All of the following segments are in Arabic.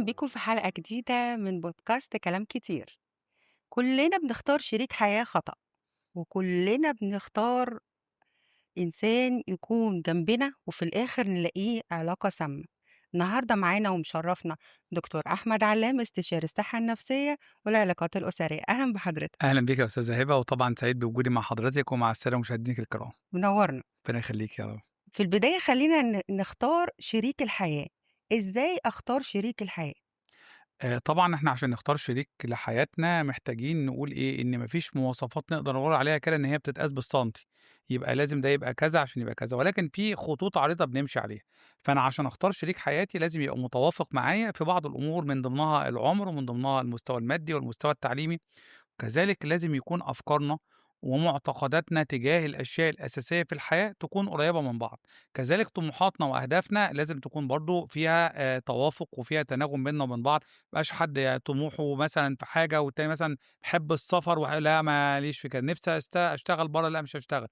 بيكم في حلقة جديدة من بودكاست كلام كتير. كلنا بنختار شريك حياة خطأ، وكلنا بنختار إنسان يكون جنبنا وفي الآخر نلاقيه علاقة سامة. النهاردة معانا ومشرفنا دكتور أحمد علام، استشاري الصحة النفسية والعلاقات الأسرية. أهلا بحضرتك. أهلا بيك يا أستاذة هبة، وطبعا سعيد بوجودي مع حضرتك ومع السادة مشاهدينك الكرام. منورنا. ربنا يخليك يا رب. في البداية خلينا نختار شريك الحياة. إزاي أختار شريك الحياة؟ طبعا احنا عشان نختار شريك لحياتنا محتاجين نقول ايه ان مفيش مواصفات نقدر نقول عليها كده ان هي بتتقاس بالسنتي. يبقى لازم ده يبقى كذا عشان يبقى كذا، ولكن في خطوط عريضة بنمشي عليها. فانا عشان اختار شريك حياتي لازم يبقى متوافق معايا في بعض الامور، من ضمنها العمر ومن ضمنها المستوى المادي والمستوى التعليمي. كذلك لازم يكون أفكارنا ومعتقداتنا تجاه الأشياء الأساسية في الحياة تكون قريبة من بعض. كذلك طموحاتنا وأهدافنا لازم تكون برضو فيها توافق وفيها تناغم بيننا وبين بعض. مبقاش حد طموحه مثلا في حاجة والتاني مثلا بحب السفر لا ماليش في كده، نفسي أشتغل بره، لا مش هشتغل.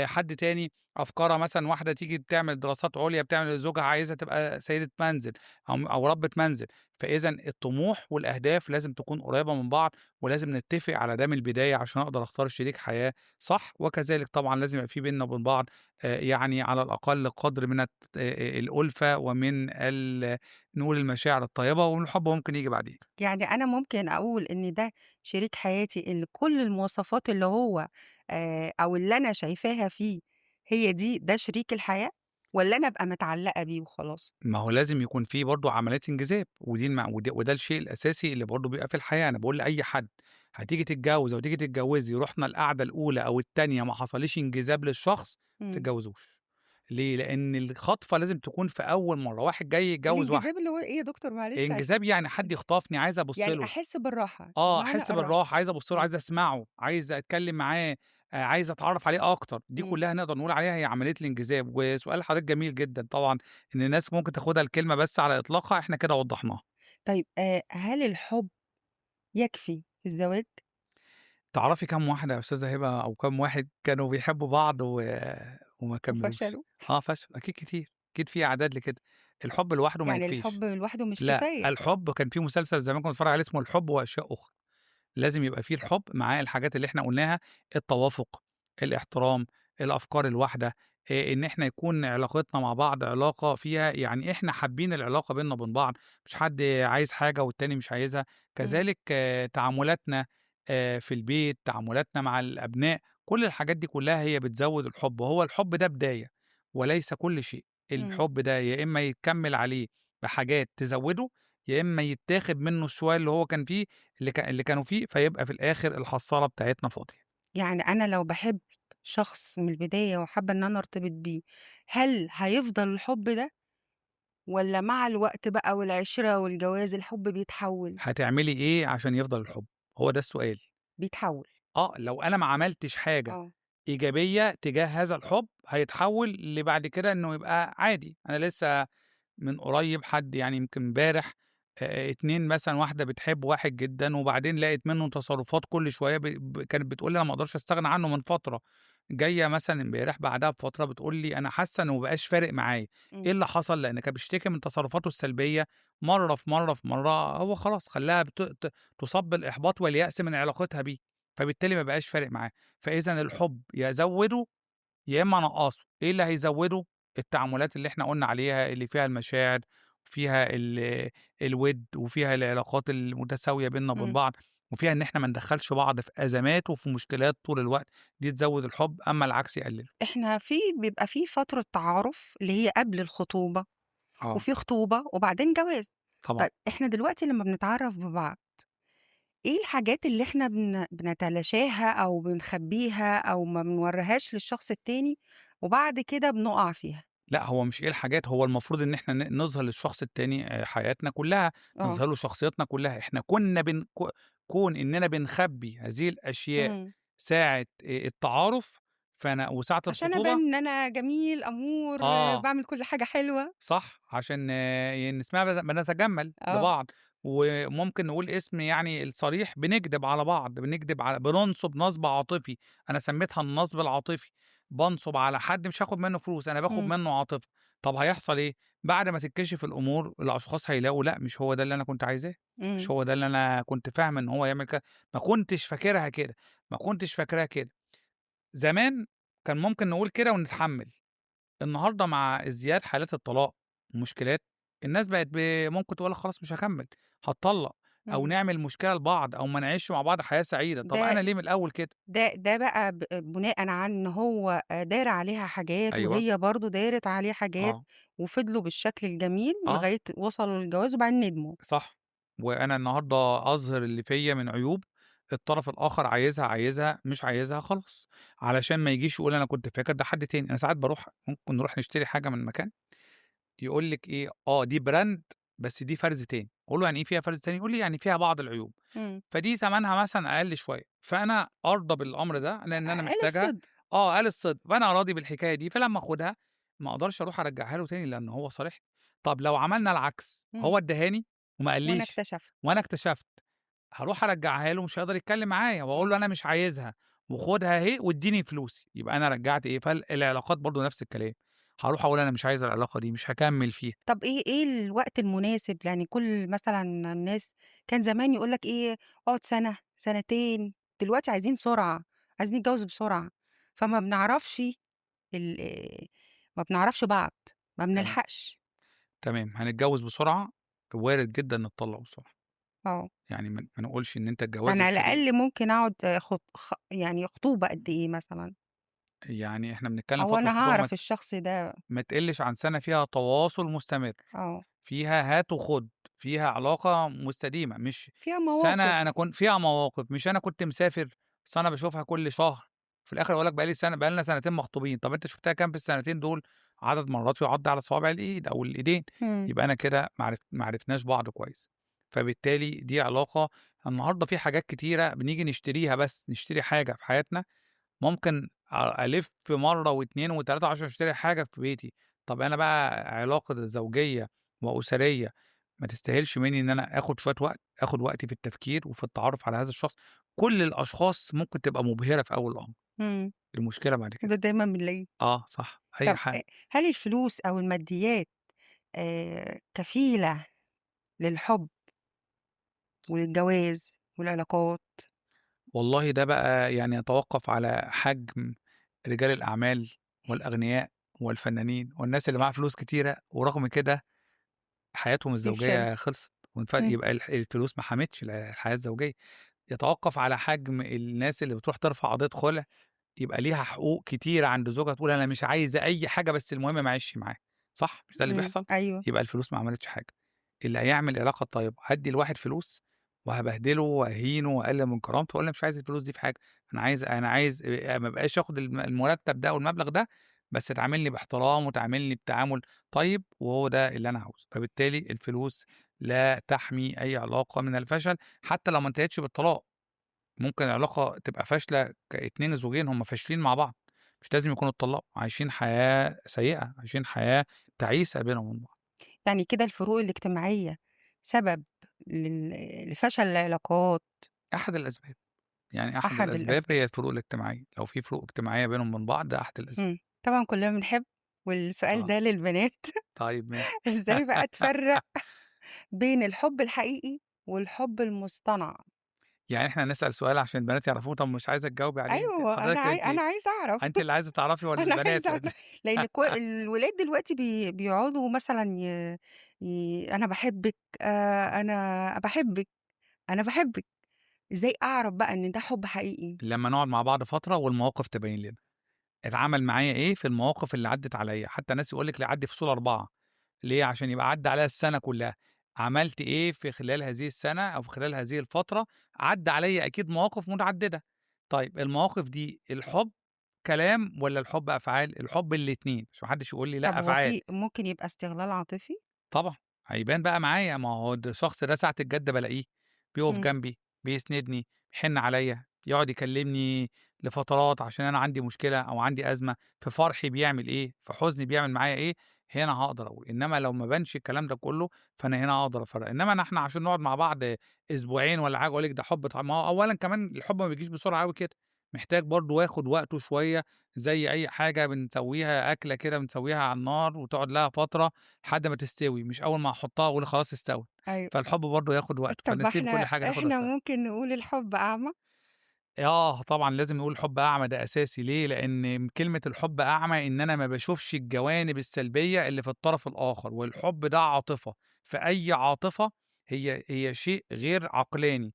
حد تاني أفكارها مثلا، واحدة تيجي بتعمل دراسات عليا، بتعمل زوجها عايزة تبقى سيدة منزل أو ربة منزل. فإذا الطموح والأهداف لازم تكون قريبة من بعض، ولازم نتفق على ده من البداية عشان أقدر أختار شريك حياة صح. وكذلك طبعًا لازم يبقى في بيننا وبين بعض يعني على الأقل قدر من الألفة ومن نقول المشاعر الطيبة، والحب ممكن ييجي بعدين. يعني أنا ممكن أقول إن ده شريك حياتي اللي كل المواصفات اللي هو أو اللي أنا شايفاها فيه هي ده شريك الحياة، والّا أنا أبقى متعلقة بيه وخلاص؟ ما هو لازم يكون في برضه عملية انجذاب، ودي وده الشيء الأساسي اللي برضه بيبقى في الحياة. أنا باقول لأي حد هتيجي تتجوز أو تيجي تتجوزي، رُحنا القعدة الأولى أو التانية ما حصليش انجذاب للشخص، ما إمم. تتجوزوش. ليه؟ لأن الخطفة لازم تكون في أول مرة. واحد جاي يتجوز واحدة، الانجذاب اللي هو إيه يا دكتور معلش عشان انجذاب يعني حد يخطفني، عايز أبُص يعني له. أحس بالراحة، بمعنى أحس الراحة. بالراحة، عايز أبُص له، إمم. عايز أسمعه، عايز أتكلّم معاه، عايز أتعرّف عليه أكتر. دي إمم. كلّها نقدر نقول عليها هي عملية الانجذاب. وسؤال حضرتك جميل جدًا طبعًا، إن الناس ممكن تاخدها الكلمة بس على إطلاقها، إحنا كده وضّحناها. طيب هل الحب يكفي في الزواج تعرفي كام واحدة يا أستاذة هبة أو كام واحد كانوا بيحبّوا بعض وما كمّلوش؟ وفشلوا؟ فشلوا، أكيد كتير، أكيد في أعداد لكده. الحب لوحده ما يعني يكفيش. الحب لوحده مش لأ، كفاية. الحب كان في مسلسل زمان كنت باتفرّج عليه اسمه الحب وأشياء أخرى. لازم يبقى في الحب معاه الحاجات اللي إحنا قُلناها: التوافق، الاحترام، الأفكار الواحدة، إن إحنا يكون علاقتنا مع بعض علاقة فيها يعني إحنا حابين العلاقة بيننا وبين بعض، مش حد عايز حاجة والتاني مش عايزها. إمم. كذلك تعاملاتنا في البيت، تعاملاتنا مع الأبناء، كل الحاجات دي كلّها هي بتزوّد الحب. وهو الحب ده بداية وليس كل شيء. إمم. الحب ده يا إما يتكمّل عليه بحاجات تزوّده، يا إما يتاخد منّه الشوية اللي هو كان فيه، اللي كانوا فيه، فيبقى في الآخر الحصّالة بتاعتنا فاضية. يعني أنا لو باحب شخص من البداية وحابة إن أنا أرتبط بيه، هل هيفضل الحب ده والّا مع الوقت بقى والعِشرة والجواز الحب بيتحوّل؟ هتعملي إيه عشان يفضل الحب؟ هو ده السؤال. بيتحوّل. لو أنا ما عملتش حاجة آه. إيجابية تجاه هذا الحب، هيتحوّل لبعد كده إنه يبقى عادي. أنا لسه من قريب حد يعني يمكن امبارح 2 مثلًا، واحدة بتحب واحد جدًا وبعدين لقت منّه تصرفات كل شوية ب ب كانت بتقول لي أنا ما اقدرش أستغنى عنه من فترة. جاية مثلًا امبارح بعدها بفترة بتقول لي أنا حاسة إنه ما بقاش فارق معايا. إيه إمم. اللي حصل؟ لإن كانت بتشتكي من تصرفاته السلبية مرّة، في مرّة، في مرّة، هو خلاص خلّاها بت ت تُصاب بالإحباط واليأس من علاقتها بيه، فبالتالي ما بقاش فارق معاها. فإذًا الحب يا أزوّده يا إما أنقّصه. إيه اللي هيزوّده؟ التعاملات اللي إحنا قُلنا عليها، اللي فيها المشاعر، وفيها الوِد، وفيها العلاقات المتساوية بيننا وبين إمم. بعض، وفيها إن إحنا ما ندخّلش بعض في أزمات وفي مشكلات طول الوقت. دي تزوّد الحب، أمّا العكس يقلّله. إحنا بيبقى في فترة تعارُف اللي هي قبل الخطوبة، آه، وفي خطوبة وبعدين جواز. طبعًا. طيب إحنا دلوقتي لمّا بنتعرّف ببعض، إيه الحاجات اللي إحنا بنتلاشاها أو بنخبّيها أو ما بنورّيهاش للشخص التاني وبعد كده بنُقع فيها؟ لأ، هو مش إيه الحاجات، هو المفروض إن إحنا نظهر للشخص التاني حياتنا كلّها، آه. نظهر له شخصيتنا كلّها. إحنا كُنّا كون إننا بنخبّي هذه الأشياء إمم. ساعة التعارف، وساعة عشان الخطوبة. أبان إن أنا جميل، أمور، آه. باعمل كل حاجة حلوة. صح، عشان اسمها بنتجمّل آه. لبعض. وممكن نقول اسم يعني الصريح، بنكدب على بعض، بننصب نصب عاطفي. أنا سميتها النصب العاطفي. بانصب على حد مش هاخد منّه فلوس، أنا باخد إمم، منّه عاطفة. طب هيحصل إيه؟ بعد ما تتكشف الأمور الأشخاص هيلاقوا لأ، مش هو ده اللي أنا كنت عايزاه، مش إمم، هو ده اللي أنا كنت فاهمة إن هو يعمل كده، ما كنتش فاكرها كده، ما كنتش فاكراها كده. زمان كان ممكن نقول كده ونتحمّل. النهارده مع ازدياد حالات الطلاق والمشكلات، الناس بقت ممكن تقول لك خلاص مش هاكمّل، هاتطلّق، أو إمم. نعمل مشكلة لبعض، أو ما نعيشش مع بعض حياة سعيدة. طب ده أنا ليه من الأول كده؟ ده بقى بناءً عن إن هو دار عليها حاجات أيوه، وهي برضه دارت عليه حاجات، آه، وفضلوا بالشكل الجميل آه، لغاية وصلوا للجواز وبعدين ندموا. صح. وأنا النهارده أظهر اللي فيّا من عيوب، الطرف الآخر عايزها، عايزها، مش عايزها خلاص، علشان ما يجيش يقول أنا كنت فاكر ده حد تاني. أنا ساعات ممكن نروح نشتري حاجة من مكان، يقول لِك إيه، دي براند بس دي فرز تاني. أقول له: "يعني إيه فيها فرز تاني؟" يقول لي: "يعني فيها بعض العيوب." إمم. فدي تمنها مثلًا أقل شوية، فأنا أرضى بالأمر ده لإن أنا قال محتاجها. الصدق. قال الصدق، فأنا راضي بالحكاية دي، فلمّا آخُدها ما أقدرش أروح أرجّعها له تاني لإن هو صارحني. طب لو عملنا العكس، إمم. هو ادّاهاني وما وأنا قاليش اكتشفت. وأنا اكتشفت، هاروح أرجّعها له مش هيقدر يتكلّم معايا وأقول إمم. له أنا مش عايزها وخُدها أهي وادّيني فلوسي، يبقى أنا رجّعت إيه، العلاقات برضه نفس الكلام، هاروح أقول أنا مش عايز العلاقة دي، مش هاكمّل فيها. طب إيه الوقت المناسب؟ يعني كل مثلًا الناس كان زمان يقول لك إيه، اقعد سنة، سنتين، دلوقتي عايزين سرعة، عايزين نتجوز بسرعة، فما بنعرفش ال ما بنعرفش بعض، ما تمام، بنلحقش. تمام، هنتجوّز بسرعة، وارد جدًا نتطلّق بسرعة. آه. يعني يعني ما نقولش إن أنت الجواز على السريع. الأقل ممكن أقعد يعني خطوبة قد إيه مثلًا؟ يعني إحنا بنتكلّم أو فترة أنا خطوبة هاعرف الشخص ده. ما تقلّش عن سَنة فيها تواصل مستمر، آه. فيها هات وخُد، فيها علاقة مستديمة، مش فيها سَنة مواقف. أنا كنت فيها مواقف، مش أنا كنت مسافر، أصل أنا باشوفها كل شهر، في الآخر أقول لك بقى لنا سنتين مخطوبين. طَب أنت شُفتها كام في السنتين دول؟ عدد مرات يُعَد على صوابع الإيد أو الإيدين، إمم. يبقى أنا كده ما عرفناش بعض كويس. فبالتالي دي علاقة. النهارده في حاجات كتيرة بنيجي نشتريها بس، نشتري حاجة في حياتنا ممكن ألِف مرّة و2 و3 عشان أشتري حاجة في بيتي. طَب أنا بقى علاقة زوجية وأسرية ما تستاهلش منّي إن أنا آخُد شوية وقت، آخُد وقتي في التفكير وفي التعرُّف على هذا الشخص. كل الأشخاص ممكن تبقى مُبهرة في أول الأمر، إمم. المشكلة بعد كده. وده دايمًا بنلاقيه. صح، أي طب حاجة. هل الفلوس أو الماديات كفيلة للحب وللجواز والعلاقات؟ والله ده بقى يعني يتوقّف على حجم رجال الأعمال والأغنياء والفنانين والناس اللي معاها فلوس كتيرة ورغم كده حياتهم يفشلوا. الزوجية خلصت، إمم. يبقى الفلوس ما حمتش الحياة الزوجية. يتوقف على حجم الناس اللي بتروح ترفع قضية خُلع، يبقى ليها حقوق كتيرة عند زوجها تقول أنا مش عايزة أي حاجة بس المهم ما أعيشش معاه، صح؟ مش ده اللي إمم. بيحصل؟ أيوه. يبقى الفلوس ما عملتش حاجة. اللي هيعمل علاقة طيبة هادّي لواحد فلوس وهابهدله وأهينه وأقلل من كرامته وأقول له مش عايز الفلوس دي في حاجة، أنا عايز ما ابقاش آخد المرتب ده أو المبلغ ده، بس تعاملني باحترام وتعاملني بتعامل طيب وهو ده اللي أنا عاوزه. فبالتالي الفلوس لا تحمي أي علاقة من الفشل حتى لو ما انتهتش بالطلاق. ممكن العلاقة تبقى فاشلة ك2 زوجين هم فاشلين مع بعض، مش لازم يكونوا اتطلّقوا، عايشين حياة سيئة، عايشين حياة تعيسة بينهم وبين بعض. يعني كده الفروق الاجتماعية سبب لفشل العلاقات. أحد الأسباب، يعني أحد أحد الأسباب الأسباب. هي الفروق الاجتماعية، لو في فروق اجتماعية بينهم وبين بعض ده أحد الأسباب. إمم. طبعًا كلنا بنحب، والسؤال آه، ده للبنات. طيب ماشي. إزاي بقى تفرّق بين الحب الحقيقي والحب المصطنع؟ يعني إحنا هنسأل سؤال عشان البنات يعرفوه، طب مش عايزة تجاوبي عليه أنتِ، أيوه. حضرتك أنا عايزة أعرف. أنتِ اللي عايزة تعرفي والّا أنا البنات؟ عايزة لإن الولاد دلوقتي بيقعدوا مثلًا أنا باحبِّك، أنا باحبِّك، أنا باحبِّك. إزاي أعرف بقى إن ده حب حقيقي؟ لمّا نقعد مع بعض فترة والمواقف تبين لنا. اتعمل معايا إيه في المواقف اللي عدِّت عليّا، حتى ناس يقول لِك عدّي فصول 4. ليه؟ عشان يبقى عدّى عليّا السَنة كلّها، عملت إيه في خلال هذه السَنة أو في خلال هذه الفترة، عدّى عليّا أكيد مواقف متعددة. طيب المواقف دي الحُب كلام والّا الحُب أفعال؟ الحُب الاتنين، عشان ما حدّش يقول لي طب لأ هو أفعال. ممكن يبقى استغلال عاطفي؟ طبعًا، هيبان بقى معايا، ما هو الشخص ده ساعة الجد بالاقيه، بيقف إمم. جنبي، بيسندني، بيحِن عليّا، يقعد يكلمني لفترات عشان أنا عندي مشكلة أو عندي أزمة، في فرحي بيعمل إيه، في حزني بيعمل معايا إيه، هنا هاقدر أقول. إنما لو ما بانش الكلام ده كله، فأنا هنا أقدر أفرّق. إنما إحنا عشان نقعد مع بعض أسبوعين والّا حاجة أقول لِك ده حُب ما هو أولًا كمان الحُب ما بيجيش بسرعة أوي كده، محتاج برضه ياخد وقته شوية، زي أي حاجة بنسويها أكلة كده بنسويها على النار وتقعد لها فترة لحد ما تستوي، مش أول ما أحطها أقول خلاص استوت، أيوه. فالحب برضه ياخد وقته، طب ما فنسيب كل إحنا حاجة تاخد إحنا وقتها. ممكن نقول الحب أعمى؟ طبعًا لازم نقول الحب أعمى ده أساسي، ليه؟ لإن كلمة الحب أعمى إن أنا ما باشوفش الجوانب السلبية اللي في الطرف الآخر، والحب ده عاطفة، فأي عاطفة هي شيء غير عقلاني،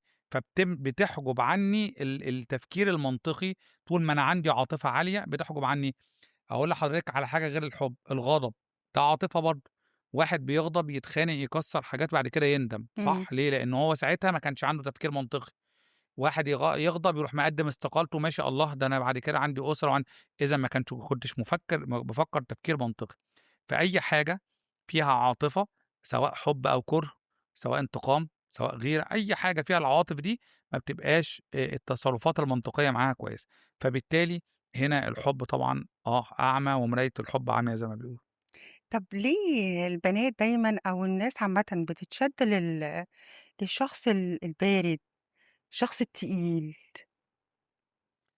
بتحجب عني التفكير المنطقي. طول ما أنا عندي عاطفة عالية بتحجب عني. هاقول لحضرتك على حاجة غير الحب، الغضب ده عاطفة برضه، واحد بيغضب يتخانق يكسّر حاجات بعد كده يندم، إمم. صح؟ ليه؟ لإن هو ساعتها ما كانش عنده تفكير منطقي. واحد يغضب يروح مقدّم استقالته ماشي، الله! ده أنا بعد كده عندي أسرة إذًا ما كنتش بافكّر تفكير منطقي. فأي حاجة فيها عاطفة سواء حُب أو كُره، سواء انتقام، سواء غيرة، أي حاجة فيها العواطف دي ما بتبقاش التصرفات المنطقية معاها كويسة. فبالتالي هنا الحب طبعًا أعمى ومراية الحب عميا زي ما بيقولوا. طب ليه البنات دايمًا أو الناس عامةً بتتشد للشخص البارد، الشخص التقيل،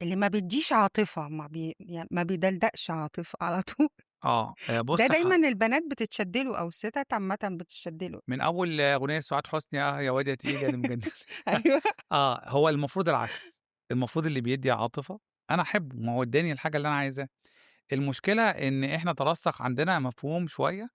اللي ما بيدّيش عاطفة، ما بيدلدقش عاطفة على طول؟ ده بُص دايمًا البنات بتتشد له أو الستات عامةً بتتشد له. من أول أغنية سعاد حسني يا واد يا تقيل يا اللي مجننني. أيوه. هو المفروض العكس، المفروض اللي بيدّي عاطفة أنا أحبه، ما هو ادّاني الحاجة اللي أنا عايزاها. المشكلة إن إحنا ترسّخ عندنا مفهوم شوية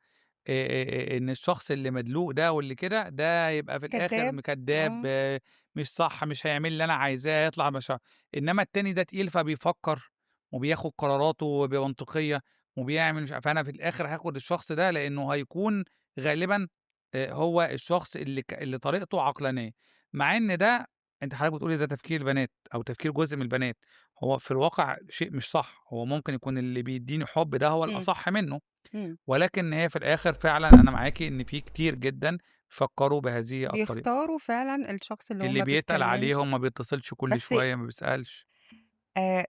إن الشخص اللي مدلوق ده واللي كده، ده يبقى في الآخر كدّاب. كدّاب، آه. مش صح، مش هيعمل اللي أنا عايزاه، يطلع مش إنّما التاني ده تقيل فبيفكّر وبياخُد قراراته بمنطقية وبيعمل مش فأنا في الآخر هاخُد الشخص ده لإنه هيكون غالبًا هو الشخص اللي طريقته عقلانية، مع إن ده أنتِ حضرتك بتقولي ده تفكير البنات أو تفكير جزء من البنات، هو في الواقع شيء مش صح، هو ممكن يكون اللي بيدّيني حُب ده هو إمم. الأصح منّه. إمم. ولكن هي في الآخر فعلًا أنا معاكِ إن في كتير جدًا فكّروا بهذه الطريقة، بيختاروا فعلًا الشخص اللي هو اللي ما بيتقل بيتكلّمش. عليهم، ما بيتصلش كل بس شوية، ما بيسألش.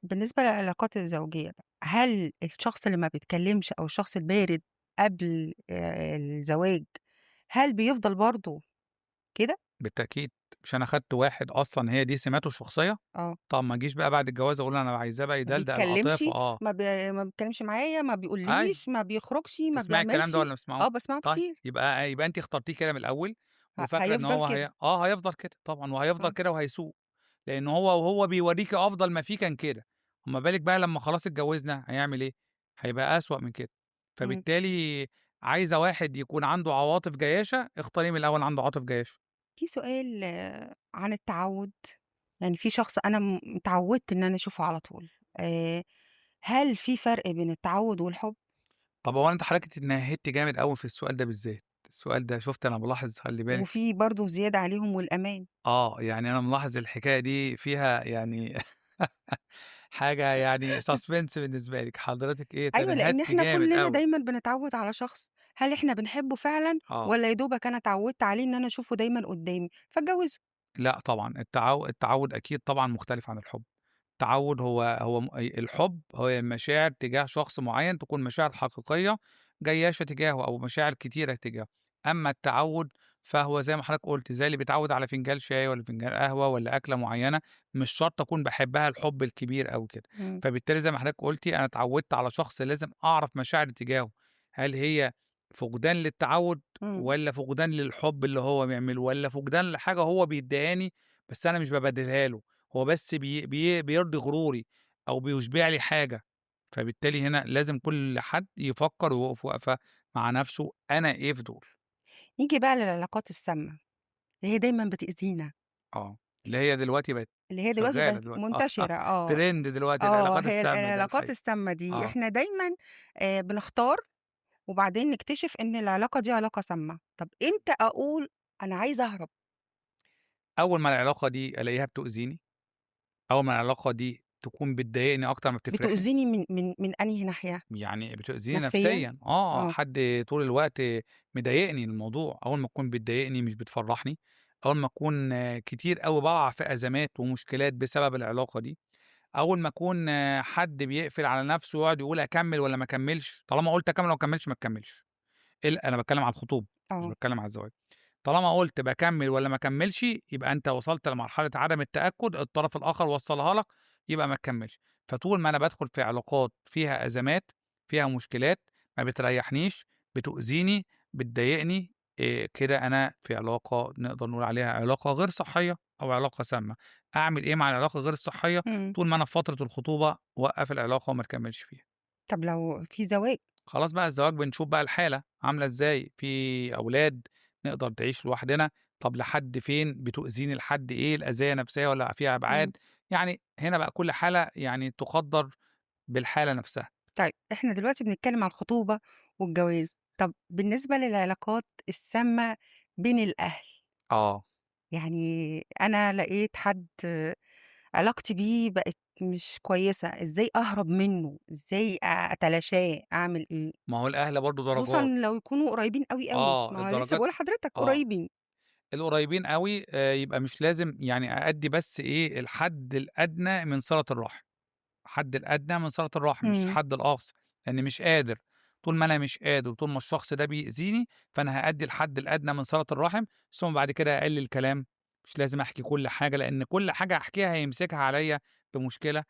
بالنسبة للعلاقات الزوجية بقى، هل الشخص اللي ما بيتكلّمش أو الشخص البارد قبل الزواج، هل بيفضل برضه كده؟ بالتأكيد، مش أنا خدت واحد أصلًا هي دي سماته الشخصية، آه. طب ما أجيش بقى بعد الجواز أقول أنا عايزاه بقى ما يدلدق بيتكلّمش، العاطفة ما بيتكلّمش معايا، ما أيوه، بيقولّيش، ما بيخرجش، ما تسمعي الكلام بيعملش. ده والّا ما تسمعوش؟ آه، باسمعه طيب، كتير. يبقى أنتِ اخترتيه كده من الأول وفاكرة إن هيفضل هو كده. هيفضل كده طبعًا، وهيفضل آه. كده وهيسوق، لإن وهو بيورّيكِ أفضل ما فيه كان كده، أمّا بالِك بقى لمّا خلاص اتجوزنا هيعمل إيه؟ هيبقى أسوأ من كده، إمم. فبالتالي عايزة واحد يكون عنده عواطف جياشة، اختاريه من الأول عنده عواطف جياشة. في سؤال عن التعوّد، يعني في شخص أنا اتعوّدت إن أنا أشوفه على طول، آآ هل في فرق بين التعوّد والحُب؟ طب هو أنتِ حضرتك اتنهدتِ جامد أوي في السؤال ده بالذات، السؤال ده شُفتِ أنا بالاحظ خلّي بالِك. وفي برضه زيادة عليهم والأمان. يعني أنا ملاحظ الحكاية دي فيها يعني حاجة يعني suspense بالنسبة لِك، حضرتك أيوه، لإن تنهدتِ إحنا جامد كُلّنا أوي. دايمًا بنتعوّد على شخص، هل إحنا بنحبه فعلًا آه. والّا يا دوبك أنا اتعوّدت عليه إن أنا أشوفه دايمًا قدّامي، فاتجوّزه؟ لأ طبعًا، التعوّد أكيد طبعًا مختلف عن الحُب. التعوّد هو الحُب هي مشاعر تجاه شخص معيّن تكون مشاعر حقيقية جيّاشة تجاهه أو مشاعر كتيرة تجاهه. أمّا التعوّد فهو زي ما حضرتك قُلت، زي اللي بيتعوّد على فنجان شاي والّا فنجان قهوة والّا أكلة معيّنة، مش شرط أكون باحبها الحُب الكبير أوي كده. إمم. فبالتالي زي ما حضرتك قُلتِ أنا اتعوّدت على شخص لازم أعرف مشاعري تجاهه، هل هي فقدان للتعوّد إمم. والّا فقدان للحُب اللي هو بيعمله والّا فقدان لحاجة هو بيدّيهاني بس أنا مش بابادلها له، هو بس بيرضي غروري أو بيشبع لي حاجة، فبالتالي هنا لازم كل حد يفكّر ويقف وقفة مع نَفْسه أنا إيه في دول. نيجي بقى للعلاقات السامة، اللي هي دايمًا بتأذينا، آه، اللي هي دلوقتي بقت اللي هي دلوقتي شغّالة بقت دلوقتي منتشرة. ترند دلوقتي العلاقات هي السامة ده العلاقات الحقيقة. السامة دي، آه، إحنا دايمًا بنختار وبعدين نكتشف إن العلاقة دي علاقة سامة، طَب إمتى أقول أنا عايزة أهرب؟ أول ما العلاقة دي ألاقيها بتؤذيني، أول ما العلاقة دي تكون بتضايقني أكتر ما بتفرحني، بتؤذيني من أنهي ناحية؟ يعني بتؤذيني نفسيًا؟ نفسيًا، آه. حد طول الوقت مضايقني الموضوع، أول ما تكون بتضايقني مش بتفرّحني، أول ما أكون كتير أوي باقع في أزمات ومشكلات بسبب العلاقة دي، أول ما أكون حد بيقفل على نَفْسه ويقعد يقول أكمّل والّا ما أكمّلش، طالما قُلت أكمّل وما أكمّلش ما تكمّلش، أنا باتكلّم على الخطوبة مش آه. باتكلّم على الزواج، طالما قُلت باكمّل والّا ما أكمّلش يبقى أنت وصلت لمرحلة عدم التأكد، الطرف الآخر وصّلها لك، يبقى ما تكمّلش. فطول ما أنا بادخل في علاقات فيها أزمات، فيها مشكلات، ما بتريّحنيش، بتؤذيني، بتضايقني، كده أنا في علاقة نقدر نقول عليها علاقة غير صحية أو علاقة سامة. أعمل إيه مع العلاقة غير الصحية؟ إمم. طول ما أنا في فترة الخطوبة وقّف العلاقة وما تكمّلش فيها. طب لو في زواج؟ خلاص بقى الزواج بنشوف بقى الحالة عاملة إزاي، في أولاد، نقدر نعيش لوحدنا، طب لحد فين، بتؤذيني لحد إيه، الأذية نفسية والّا فيها إمم. أبعاد، يعني هنا بقى كل حالة يعني تُقدّر بالحالة نفسها. طيب إحنا دلوقتي بنتكلم عن الخطوبة والجواز، طب بالنسبة للعلاقات السامة بين الأهل، آه، يعني أنا لقيت حد علاقتي بيه بقت مش كويسة، إزاي أهرب منه، إزاي أتلاشاه، أعمل إيه؟ ما هو الأهل برضه خصوصًا درجات. لو يكونوا قريبين أوي، أوي، آه، ما هو لسه الدرجات باقول لحضرتك آه، قريبين. القريبين أوي يبقى مش لازم يعني أأدّي بس إيه، الحد الأدنى من صِلة الرحم. الحد الأدنى من صلة الرحم، مش إمم. الحد الأقصى، لإني مش قادر، طول ما أنا مش قادر وطول ما الشخص ده بيأذيني، فأنا هأدّي الحد الأدنى من صلة الرحم، ثم بعد كده أقلِّل كلام، مش لازم أحكي كل حاجة، لإن كل حاجة هاحكيها هيمسكها عليَّ بمشكلة.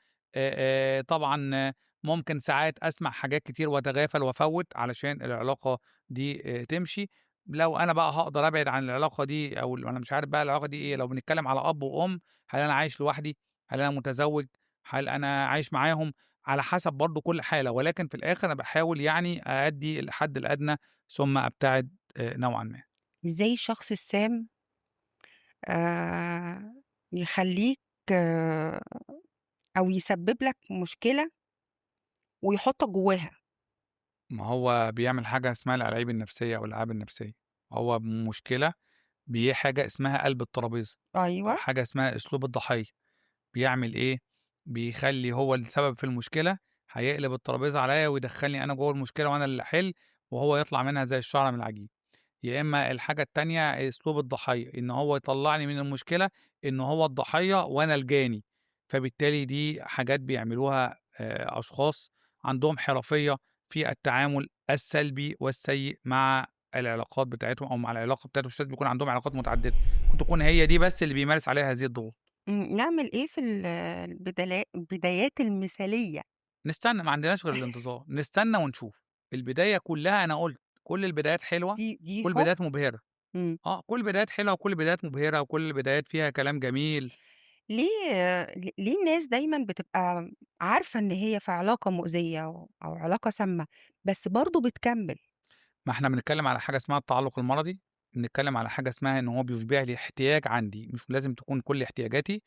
طبعًا ممكن ساعات أسمع حاجات كتير وأتغافل وأفوّت علشان العلاقة دي تمشي. لو أنا بقى هاقدر أبعد عن العلاقة دي أو أنا مش عارف بقى العلاقة دي إيه، لو بنتكلم على أب وأم، هل أنا عايش لوحدي، هل أنا متزوج، هل أنا عايش معاهم، على حسب برضه كل حالة، ولكن في الآخر أنا باحاول يعني أأدّي الحد الأدنى ثم أبتعد نوعًا ما. إزاي الشخص السام يخلّيك آه، أو يسبب لك مشكلة ويحطّك جواها؟ ما هو بيعمل حاجة اسمها الألاعيب النفسية أو الألعاب النفسية، هو مشكلة حاجة اسمها قلب الترابيزة أو أيوه. حاجة اسمها أسلوب الضحية. بيعمل إيه، بيخلّي هو السبب في المشكلة، هيقلب الترابيزة عليّا ويدخّلني أنا جوّه المشكلة وأنا اللي أحِل وهو يطلع منها زي الشعرة من العجين. يا إما الحاجة التانية أسلوب الضحية، إن هو يطلّعني من المشكلة إن هو الضحية وأنا الجاني، فبالتالي دي حاجات بيعملوها أشخاص عندهم حرفية في التعامل السلبي والسيء مع العلاقات بتاعتهم أو مع العلاقة بتاعتهم، مش لازم يكون عندهم علاقات متعددة، ممكن تكون هي دي بس اللي بيمارس عليها هذه الضغوط. نعمل إيه في البدايات المثالية؟ نستنى ما عندناش غير الانتظار، نستنى ونشوف، البداية كلّها أنا قُلت كل البدايات حلوة، دي كل حُب؟ البدايات مبهرة. إمم. كل البدايات حلوة وكل البدايات مبهرة وكل البدايات فيها كلام جميل. ليه الناس دايمًا بتبقى عارفة إن هي في علاقة مؤذية أو علاقة سامة، بس برضه بتكمّل؟ ما إحنا بنتكلّم على حاجة اسمها التعلُّق المرضي، بنتكلّم على حاجة اسمها إن هو بيشبع لي احتياج عندي، مش لازم تكون كل احتياجاتي،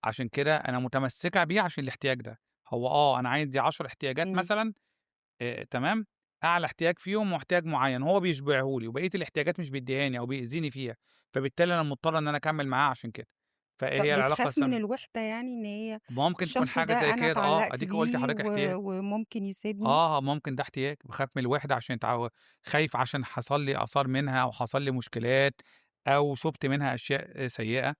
عشان كده أنا متمسّكة بيه عشان الاحتياج ده. هو أنا عندي 10 احتياجات إمم. مثلًا، تمام، أعلى احتياج فيهم هو احتياج معيّن هو بيشبعه لي وبقية الاحتياجات مش بيدّيهاني أو بيأذيني فيها، فبالتالي أنا مضطر إن أنا أكمّل معاه عشان كده. فهي العلاقة بتخاف من السامة الوحدة يعني إن هي ممكن تكون الشخص حاجة ده زي أنا كده، اتعلّقت أديكِ قُلتِ بيه لحضرتك احتياج. وممكن يسيبني؟ ممكن ده احتياج، باخاف من الوحدة عشان خايف عشان حصل لي آثار منها أو حصل لي مشكلات أو شُفت منها أشياء سيئة،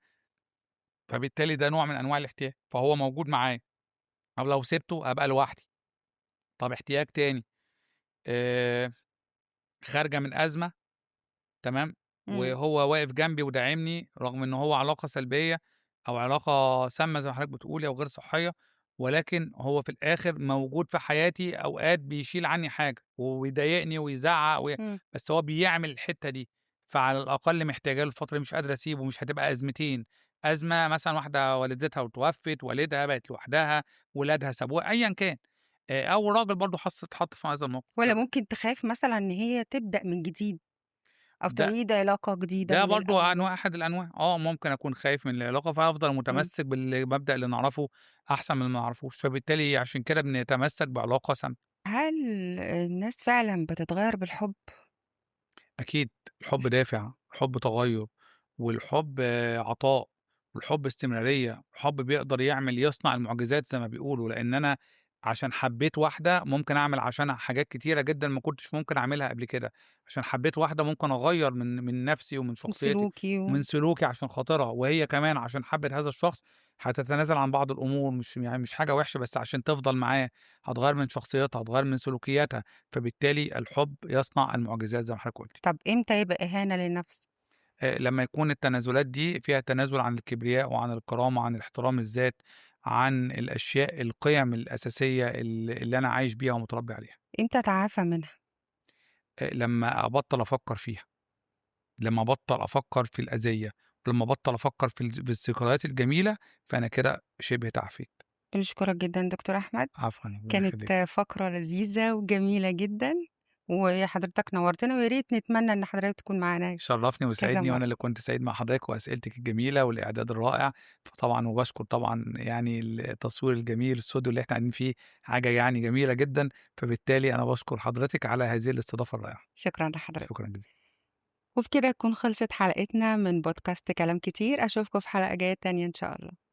فبالتالي ده نوع من أنواع الاحتياج، فهو موجود معايا، طب لو سِبته أبقى لوحدي. طب احتياج تاني، آآ خارجة من أزمة، تمام، إمم. وهو واقف جنبي وداعمني رغم إن هو علاقة سلبية أو علاقة سامة زي ما حضرتك بتقولي أو غير صحية، ولكن هو في الآخر موجود في حياتي أوقات بيشيل عني حاجة ويضايقني ويزعّق إمم. بس هو بيعمل الحتّة دي، فعلى الأقل محتاجاه الفترة دي مش قادر أسيبه، مش هتبقى أزمتين، أزمة مثلًا واحدة والدتها اتوفت، والدها بقت لوحدها، ولادها سابوها، أيًا كان، أو راجل برضه اتحط في هذا الموقف. والّا ممكن تخاف مثلًا إن هي تبدأ من جديد أو ده تعيد علاقة جديدة ده من برضه الأول؟ أحد الأنواع، ممكن أكون خايف من العلاقة، فهافضل إمم. متمسك بالمبدأ اللي نعرفه أحسن من اللي ما نعرفوش، فبالتالي عشان كده بنتمسك بعلاقة سامة. هل الناس فعلًا بتتغيّر بالحب؟ أكيد الحب دافع، الحب تغيُّر، والحب عطاء، والحب استمرارية، الحب بيقدر يصنع المعجزات زي ما بيقولوا، لإن أنا عشان حبيت واحدة ممكن أعمل عشانها حاجات كتيرة جدًا ما كنتش ممكن أعملها قبل كده، عشان حبيت واحدة ممكن أغيّر من نفسي ومن شخصيتي سلوكي ومن سلوكي عشان خاطرها، وهي كمان عشان حبِّت هذا الشخص هتتنازل عن بعض الأمور، مش حاجة وحشة بس عشان تفضل معاه، هتغيّر من شخصيتها، هتغيّر من سلوكياتها. فبالتالي الحب يصنع المعجزات زي ما حضرتك قُلتِ. طب إمتى يبقى إهانة للنفس؟ لمّا يكون التنازلات دي فيها تنازل عن الكبرياء وعن الكرامة، عن الاحترام الذات، عن القيم الأساسية اللي أنا عايش بيها ومتربي عليها. إمتى أتعافى منها؟ لمّا أبطّل أفكّر فيها، لمّا أبطّل أفكّر في الأذية، ولمّا أبطّل أفكّر في الذكريات الجميلة، فأنا كده شِبه تعافيت. بنشكرك جدًا دكتور أحمد، عفوًا، الله كانت يخلّيكِ. فقرة لذيذة وجميلة جدًا، وحضرتك نورتنا، ويا ريت نتمنى إن حضرتك تكون معانا شرّفني كذا وسعدني، وأنا مرة. اللي كنت سعيد مع حضرتك وأسئلتِك الجميلة والإعداد الرائع. فطبعًا وباشكر طبعًا يعني التصوير الجميل، الأستوديو اللي إحنا قاعدين فيه حاجة يعني جميلة جدًا، فبالتالي أنا باشكر حضرتك على هذه الاستضافة الرائعة. شكرًا لحضرتك. شكرًا جزيلًا. وبكده تكون خلصت حلقتنا من بودكاست كلام كتير، أشوفكم في حلقة جاية تانية إن شاء الله.